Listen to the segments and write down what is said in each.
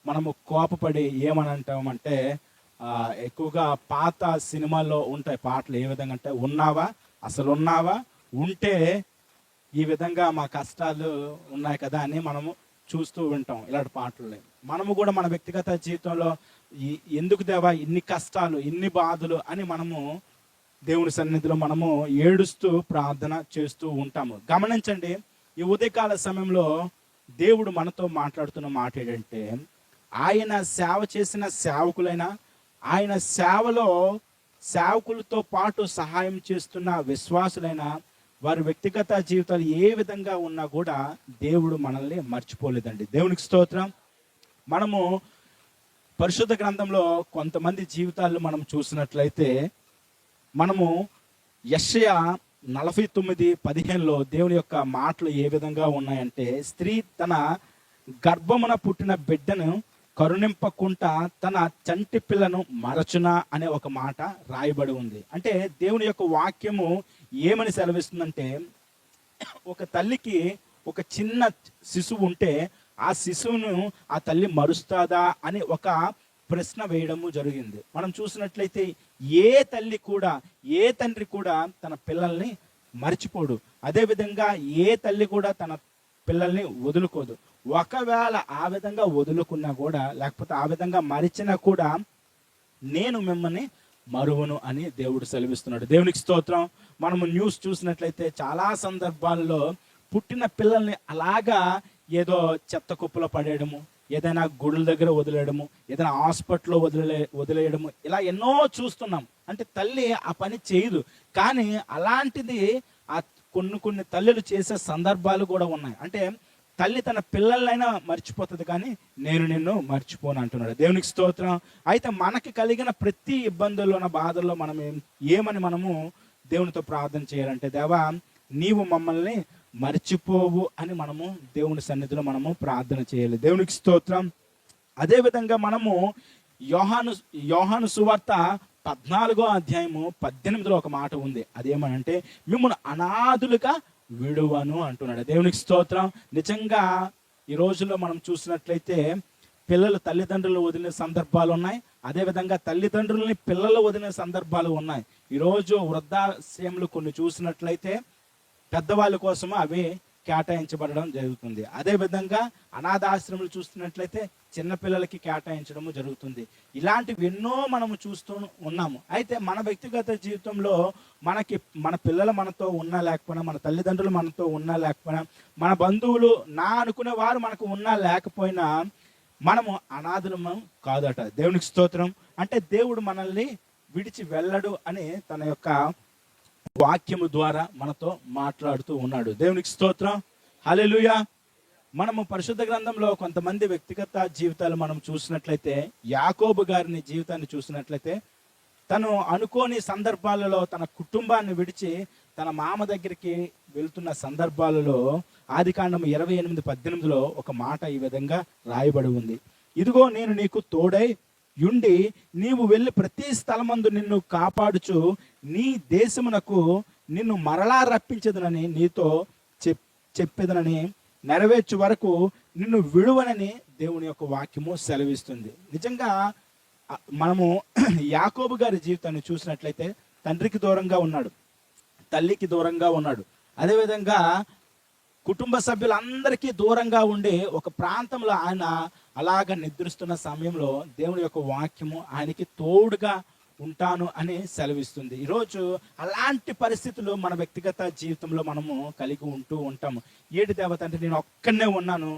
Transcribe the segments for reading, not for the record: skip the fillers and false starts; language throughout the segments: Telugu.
మనము కోపపడి ఏమని అంటామంటే ఎక్కువగా పాత సినిమాల్లో ఉంటాయి పాటలు. ఏ విధంగా అంటే, ఉన్నావా, అసలు ఉన్నావా, ఉంటే ఈ విధంగా మా కష్టాలు ఉన్నాయి కదా అని మనము చూస్తూ వింటాం ఇలాంటి పాటలు. మనము కూడా మన వ్యక్తిగత జీవితంలో ఎందుకు దేవా ఇన్ని కష్టాలు, ఇన్ని బాధలు అని మనము దేవుని సన్నిధిలో మనము ఏడుస్తూ ప్రార్థన చేస్తూ ఉంటాము. గమనించండి, ఈ ఉదయకాల సమయంలో దేవుడు మనతో మాట్లాడుతున్న మాట ఏంటంటే, ఆయన సేవ చేసిన సేవకులైనా, ఆయన సేవలో సేవకులతో పాటు సహాయం చేస్తున్న విశ్వాసులైనా, వారి వ్యక్తిగత జీవితాలు ఏ విధంగా ఉన్నా కూడా దేవుడు మనల్ని మర్చిపోలేదండి. దేవునికి స్తోత్రం. మనము పరిశుద్ధ గ్రంథంలో కొంతమంది జీవితాలను మనం చూసినట్లయితే, మనము యెషయా 49:15 దేవుని యొక్క మాటలు ఏ విధంగా ఉన్నాయంటే, స్త్రీ తన గర్భమున పుట్టిన బిడ్డను కరుణింపకుండా తన చంటి పిల్లను మరచునా అనే ఒక మాట రాయబడి ఉంది. అంటే దేవుని యొక్క వాక్యము ఏమని సెలవిస్తుందంటే, ఒక తల్లికి ఒక చిన్న శిశువు ఉంటే ఆ శిశువును ఆ తల్లి మరుస్తాదా అని ఒక ప్రశ్న వేయడము జరిగింది. మనం చూసినట్లయితే ఏ తల్లి కూడా, ఏ తండ్రి కూడా తన పిల్లల్ని మర్చిపోడు. అదేవిధంగా ఏ తల్లి కూడా తన పిల్లల్ని వదులుకోదు. ఒకవేళ ఆ విధంగా వదులుకున్నా కూడా, లేకపోతే ఆ విధంగా మరిచినా కూడా, నేను మిమ్మల్ని మరువను అని దేవుడు సెలవిస్తున్నాడు. దేవునికి స్తోత్రం. మనము న్యూస్ చూసినట్లయితే చాలా సందర్భాల్లో పుట్టిన పిల్లల్ని అలాగా ఏదో చెత్త కుప్పలో పడేయడము, ఏదైనా గుడుల దగ్గర వదిలేయడము, ఏదైనా హాస్పిటల్లో వదిలేయడము, ఇలా ఎన్నో చూస్తున్నాం. అంటే తల్లి ఆ పని చేయదు, కానీ అలాంటిది ఆ కొన్ని తల్లులు చేసే సందర్భాలు కూడా ఉన్నాయి. అంటే తల్లి తన పిల్లలైనా మర్చిపోతుంది, కానీ నేను నిన్ను మర్చిపోను అంటున్నాడు. దేవునికి స్తోత్రం. అయితే మనకి కలిగిన ప్రతి ఇబ్బందుల్లోన బాధల్లో మనం ఏమని మనము దేవునితో ప్రార్థన చేయాలంటే, దేవా నీవు మమ్మల్ని మర్చిపోవు అని మనము దేవుని సన్నిధిలో మనము ప్రార్థన చేయాలి. దేవునికి స్తోత్రం. అదేవిధంగా మనము యోహాను సువార్త 14:18 ఒక మాట ఉంది. అదేమనంటే, మిమ్మల్ని అనాథులుగా విడువను అంటున్నాడు. దేవునికి స్తోత్రం. నిజంగా ఈ రోజుల్లో మనం చూసినట్లయితే పిల్లలు తల్లిదండ్రులు వదిలిన సందర్భాలు ఉన్నాయి, అదేవిధంగా తల్లిదండ్రులని పిల్లలు వదిలిన సందర్భాలు ఉన్నాయి. ఈరోజు వృద్ధాశ్రయములు కొన్ని చూసినట్లయితే పెద్దవాళ్ళ కోసం అవి కేటాయించబడడం జరుగుతుంది. అదేవిధంగా అనాథాశ్రమాలు చూస్తున్నట్లయితే చిన్నపిల్లలకి కేటాయించడము జరుగుతుంది. ఇలాంటివి ఎన్నో మనము చూస్తూ ఉన్నాము. అయితే మన వ్యక్తిగత జీవితంలో మన పిల్లలు మనతో ఉన్నా లేకపోయినా, మన తల్లిదండ్రులు మనతో ఉన్నా లేకపోయినా, మన బంధువులు అనుకునే వారు మనకు ఉన్నా లేకపోయినా మనము అనాథులము కాదట. దేవునికి స్తోత్రం. అంటే దేవుడు మనల్ని విడిచి వెళ్ళడు అని తన యొక్క వాక్యము ద్వారా మనతో మాట్లాడుతూ ఉన్నాడు. దేవునికి స్తోత్రం. హల్లెలూయా. మనము పరిశుద్ధ గ్రంథంలో కొంతమంది వ్యక్తిగత జీవితాలు మనం చూసినట్లయితే, యాకోబు గారిని జీవితాన్ని చూసినట్లయితే, తను అనుకోని సందర్భాలలో తన కుటుంబాన్ని విడిచి తన మామ దగ్గరికి వెళ్తున్న సందర్భాలలో ఆదికాండం 28:18 ఒక మాట ఈ విధంగా రాయబడి ఉంది. ఇదిగో నేను నీకు తోడై యుండి నీవు వెళ్ళి ప్రతి స్థలమందు నిన్ను కాపాడుచు నీ దేశమునకు నిన్ను మరలా రప్పించదనని నీతో చెప్పేదనని నెరవేర్చు వరకు నిన్ను విడువనని దేవుని యొక్క వాక్యము సెలవిస్తుంది. నిజంగా మనము యాకోబు గారి జీవితాన్ని చూసినట్లయితే తండ్రికి దూరంగా ఉన్నాడు, తల్లికి దూరంగా ఉన్నాడు, అదేవిధంగా కుటుంబ సభ్యులందరికీ దూరంగా ఉండి ఒక ప్రాంతంలో ఆయన అలాగ నిద్రిస్తున్న సమయంలో దేవుని యొక్క వాక్యము ఆయనకి తోడుగా ఉంటాను అని సెలవిస్తుంది. ఈరోజు అలాంటి పరిస్థితులు మన వ్యక్తిగత జీవితంలో మనము కలిగి ఉంటూ ఉంటాము. ఏడు దేవత అంటే, నేను ఒక్కనే ఉన్నాను,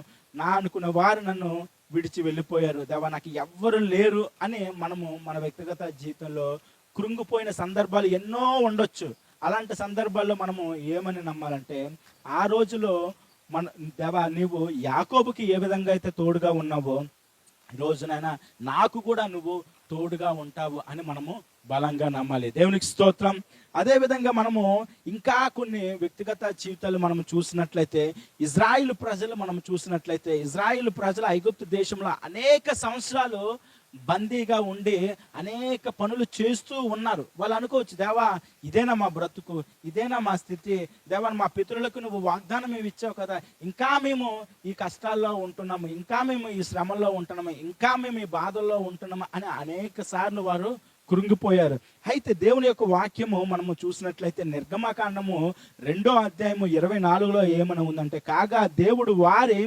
అనుకున్న వారు నన్ను విడిచి వెళ్ళిపోయారు, దేవా నాకు ఎవ్వరు లేరు అని మనము మన వ్యక్తిగత జీవితంలో కృంగిపోయిన సందర్భాలు ఎన్నో ఉండొచ్చు. అలాంటి సందర్భాల్లో మనము ఏమని నమ్మాలంటే, ఆ రోజులో దేవా నీవు యాకోబుకి ఏ విధంగా అయితే తోడుగా ఉన్నావో, రోజునైనా నాకు కూడా నువ్వు తోడుగా ఉంటావు అని మనము బలంగా నమ్మాలి. దేవునికి స్తోత్రం. అదేవిధంగా మనము ఇంకా కొన్ని వ్యక్తిగత జీవితాలు మనం చూసినట్లయితే, ఇజ్రాయిల్ ప్రజలు మనం చూసినట్లయితే, ఇజ్రాయిల్ ప్రజలు ఐగుప్తు దేశంలో అనేక సంవత్సరాలు బందీగా ఉండి అనేక పనులు చేస్తూ ఉన్నారు. వాళ్ళు అనుకోవచ్చు, దేవా ఇదేనా మా బ్రతుకు, ఇదేనా మా స్థితి, దేవా మా పితరులకు నువ్వు వాగ్దానం ఇవి ఇచ్చావు కదా, ఇంకా మేము ఈ కష్టాల్లో ఉంటున్నాము, ఇంకా మేము ఈ శ్రమల్లో ఉంటున్నాము, ఇంకా మేము ఈ బాధల్లో ఉంటున్నాము అని అనేక సార్లు వారు కృంగిపోయారు. అయితే దేవుని యొక్క వాక్యము మనము చూసినట్లయితే నిర్గమకాండము 2వ అధ్యాయము 24లో ఏమని ఉందంటే, కాగా దేవుడు వారి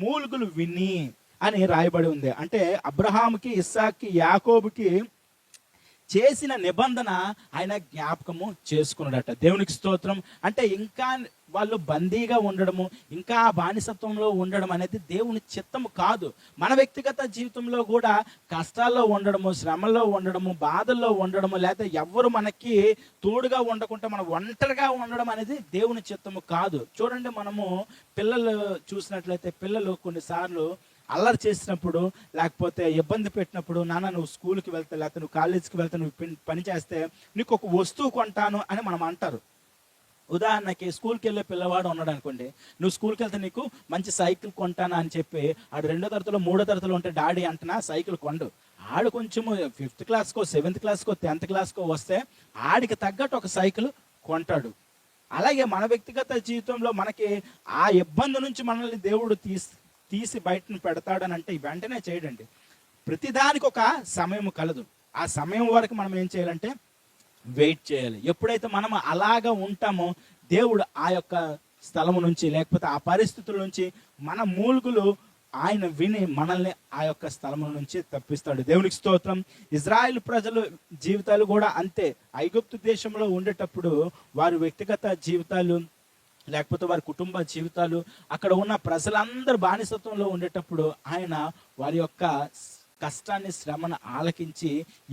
మూలుగులు విని అని రాయబడి ఉంది. అంటే అబ్రహాముకి, ఇస్సాక్కి, యాకోబుకి చేసిన నిబంధన ఆయన జ్ఞాపకము చేసుకున్నాడట. దేవునికి స్తోత్రం. అంటే ఇంకా వాళ్ళు బందీగా ఉండడము, ఇంకా బానిసత్వంలో ఉండడం అనేది దేవుని చిత్తము కాదు. మన వ్యక్తిగత జీవితంలో కూడా కష్టాల్లో ఉండడము, శ్రమల్లో ఉండడము, బాధల్లో ఉండడము, లేదా ఎవరు మనకి తోడుగా ఉండకుండా మనం ఒంటరిగా ఉండడం అనేది దేవుని చిత్తము కాదు. చూడండి, మనము పిల్లలు చూసినట్లయితే పిల్లలు కొన్నిసార్లు అల్లరి చేసినప్పుడు, లేకపోతే ఇబ్బంది పెట్టినప్పుడు, నాన్న నువ్వు స్కూల్కి వెళ్తే, లేకపోతే నువ్వు కాలేజీకి వెళ్తే, నువ్వు పని చేస్తే నీకు ఒక వస్తువు కొంటాను అని మనం అంటారు. ఉదాహరణకి స్కూల్కి వెళ్ళే పిల్లవాడు ఉన్నాడు అనుకోండి, నువ్వు స్కూల్కి వెళ్తే నీకు మంచి సైకిల్ కొంటాను అని చెప్పి ఆడు 2వ తరగతిలో 3వ తరగతిలో ఉంటే డాడీ అంటున్నా సైకిల్ కొండు. ఆడు కొంచెము 5th క్లాస్కో 7th క్లాస్కో 10th క్లాస్కో వస్తే ఆడికి తగ్గట్టు ఒక సైకిల్ కొంటాడు. అలాగే మన వ్యక్తిగత జీవితంలో మనకి ఆ ఇబ్బంది నుంచి మనల్ని దేవుడు తీసి బయటను పెడతాడని అంటే వెంటనే చేయడండి. ప్రతిదానికి ఒక సమయం కలదు. ఆ సమయం వరకు మనం ఏం చేయాలంటే వెయిట్ చేయాలి. ఎప్పుడైతే మనం అలాగా ఉంటామో దేవుడు ఆ యొక్క స్థలము నుంచి, లేకపోతే ఆ పరిస్థితుల నుంచి మన మూలుగులు ఆయన విని మనల్ని ఆ యొక్క స్థలము నుంచి తప్పిస్తాడు. దేవునికి స్తోత్రం. ఇజ్రాయెల్ ప్రజలు జీవితాలు కూడా అంతే. ఐగుప్తు దేశంలో ఉండేటప్పుడు వారి వ్యక్తిగత జీవితాలు, లేకపోతే వారి కుటుంబ జీవితాలు, అక్కడ ఉన్న ప్రజలందరూ బానిసత్వంలో ఉండేటప్పుడు ఆయన వారి యొక్క కష్టాన్ని, శ్రమను ఆలకించి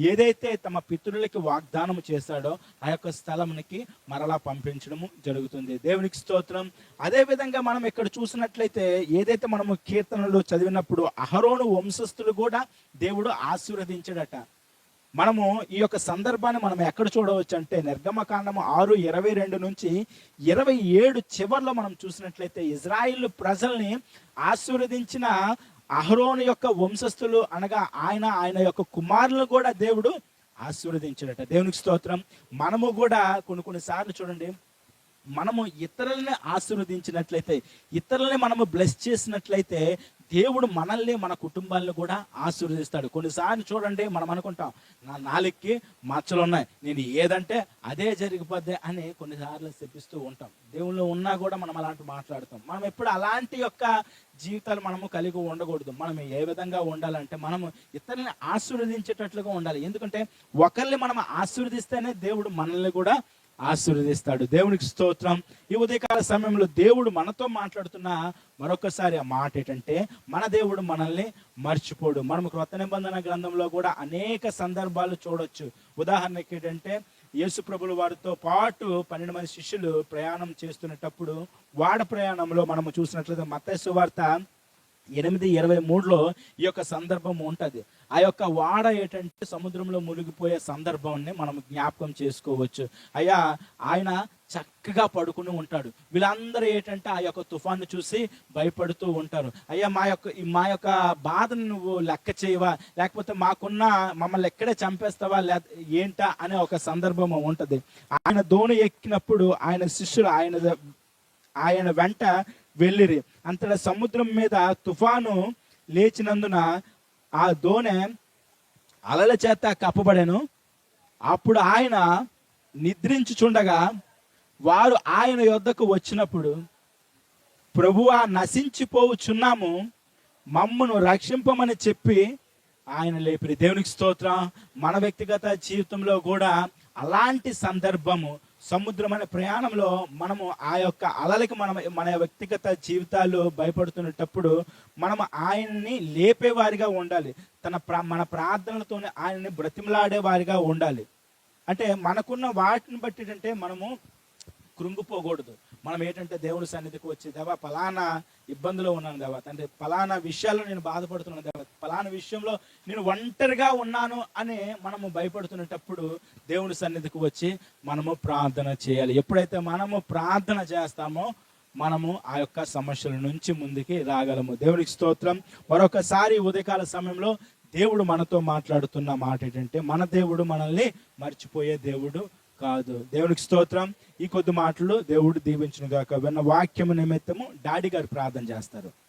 ఏదైతే తమ పితరులకి వాగ్దానం చేశాడో ఆ యొక్క స్థలంకి మరలా పంపించడము జరుగుతుంది. దేవునికి స్తోత్రం. అదే విధంగా మనం ఇక్కడ చూసినట్లయితే ఏదైతే మనము కీర్తనలు చదివినప్పుడు అహరోను వంశస్థులు కూడా దేవుడు ఆశీర్వదించాడట. మనము ఈ యొక్క సందర్భాన్ని మనం ఎక్కడ చూడవచ్చు అంటే నిర్గమకాండము 6:22 నుంచి 27 చివర్లో మనం చూసినట్లయితే ఇజ్రాయిల్ ప్రజల్ని ఆశీర్వదించిన అహరోను యొక్క వంశస్థులు అనగా ఆయన యొక్క కుమారులను కూడా దేవుడు ఆశీర్వదించాడట. దేవునికి స్తోత్రం. మనము కూడా కొన్నిసార్లు చూడండి, మనము ఇతరులని ఆశీర్వదించినట్లయితే, ఇతరులని మనము బ్లెస్ చేసినట్లయితే దేవుడు మనల్ని, మన కుటుంబాలను కూడా ఆశీర్వదిస్తాడు. కొన్నిసార్లు చూడండి, మనం అనుకుంటాం నా నాలుగుకి మచ్చలు ఉన్నాయి, నేను ఏదంటే అదే జరిగిపోద్ది అని కొన్నిసార్లు చెప్పిస్తూ ఉంటాం. దేవుళ్ళు ఉన్నా కూడా మనం అలాంటి మాట్లాడతాం. మనం ఎప్పుడు అలాంటి యొక్క జీవితాలు మనము కలిగి ఉండకూడదు. మనం ఏ విధంగా ఉండాలంటే మనము ఇతరులని ఆశీర్వదించేటట్లుగా ఉండాలి. ఎందుకంటే ఒకరిని మనం ఆశీర్వదిస్తేనే దేవుడు మనల్ని కూడా ఆశీర్వదిస్తాడు. దేవునికి స్తోత్రం. ఈ ఉదయకాల సమయంలో దేవుడు మనతో మాట్లాడుతున్న మరొకసారి ఆ మాట ఏంటంటే, మన దేవుడు మనల్ని మర్చిపోడు. మనం క్రొత్త నిబంధన గ్రంథంలో కూడా అనేక సందర్భాలు చూడొచ్చు. ఉదాహరణకి ఏంటంటే, యేసు ప్రభుల వారితో పాటు 12 మంది శిష్యులు ప్రయాణం చేస్తున్నప్పుడు వాడ ప్రయాణంలో మనము చూసినట్లయితే మత్తయి సువార్త 8:23లో ఈ యొక్క సందర్భం ఉంటుంది. ఆ యొక్క వాడ ఏంటంటే సముద్రంలో మునిగిపోయే సందర్భాన్ని మనం జ్ఞాపకం చేసుకోవచ్చు. అయ్యా ఆయన చక్కగా పడుకుని ఉంటాడు. వీళ్ళందరూ ఏంటంటే ఆ యొక్క తుఫాను చూసి భయపడుతూ ఉంటారు. అయ్యా మా యొక్క బాధను నువ్వు లెక్క చేయవా, లేకపోతే మమ్మల్ని ఎక్కడే చంపేస్తావా, ఏంటా అనే ఒక సందర్భం ఉంటుంది. ఆయన దోణి ఎక్కినప్పుడు ఆయన శిష్యులు ఆయన వెంట వెళ్ళిరి. అంతటా సముద్రం మీద తుఫాను లేచినందున ఆ దోణె అలల చేత కప్పబడెను. అప్పుడు ఆయన నిద్రించుచుండగా వారు ఆయన యొద్దకు వచ్చినప్పుడు, ప్రభువా నశించిపోవుచున్నాము, మమ్మను రక్షింపమని చెప్పి ఆయన లేపిరి. దేవునికి స్తోత్రం. మన వ్యక్తిగత జీవితంలో కూడా అలాంటి సందర్భము, సముద్రం అనే ప్రయాణంలో మనము ఆ యొక్క అలలకి మన వ్యక్తిగత జీవితాలు భయపడుతున్నప్పుడు మనం ఆయన్ని లేపేవారిగా ఉండాలి. మన ప్రార్థనలతోనే ఆయన్ని బ్రతిమలాడే వారిగా ఉండాలి. అంటే మనకున్న వాటిని బట్టి ఏంటంటే మనము కృంగిపోకూడదు. మనం ఏంటంటే దేవుని సన్నిధికి వచ్చి, దేవా పలానా ఇబ్బందిలో ఉన్నాను దేవా, తండ్రి పలానా విషయాల్లో నేను బాధపడుతున్నాను దేవా, పలానా విషయంలో నేను ఒంటరిగా ఉన్నాను అని మనము భయపడుతున్నప్పుడు దేవుని సన్నిధికి వచ్చి మనము ప్రార్థన చేయాలి. ఎప్పుడైతే మనము ప్రార్థన చేస్తామో మనము ఆ యొక్క సమస్యల నుంచి ముందుకి రాగలము. దేవునికి స్తోత్రం. మరొకసారి ఉదయకాల సమయంలో దేవుడు మనతో మాట్లాడుతున్న మాట ఏంటంటే, మన దేవుడు మనల్ని మర్చిపోయే దేవుడు కాదు. దేవునికి స్తోత్రం. ఈ కొద్ది మాటలు దేవుడు దీవించును గాక. విన్న వాక్యము నిమిత్తము డాడీ గారు ప్రార్థన చేస్తారు.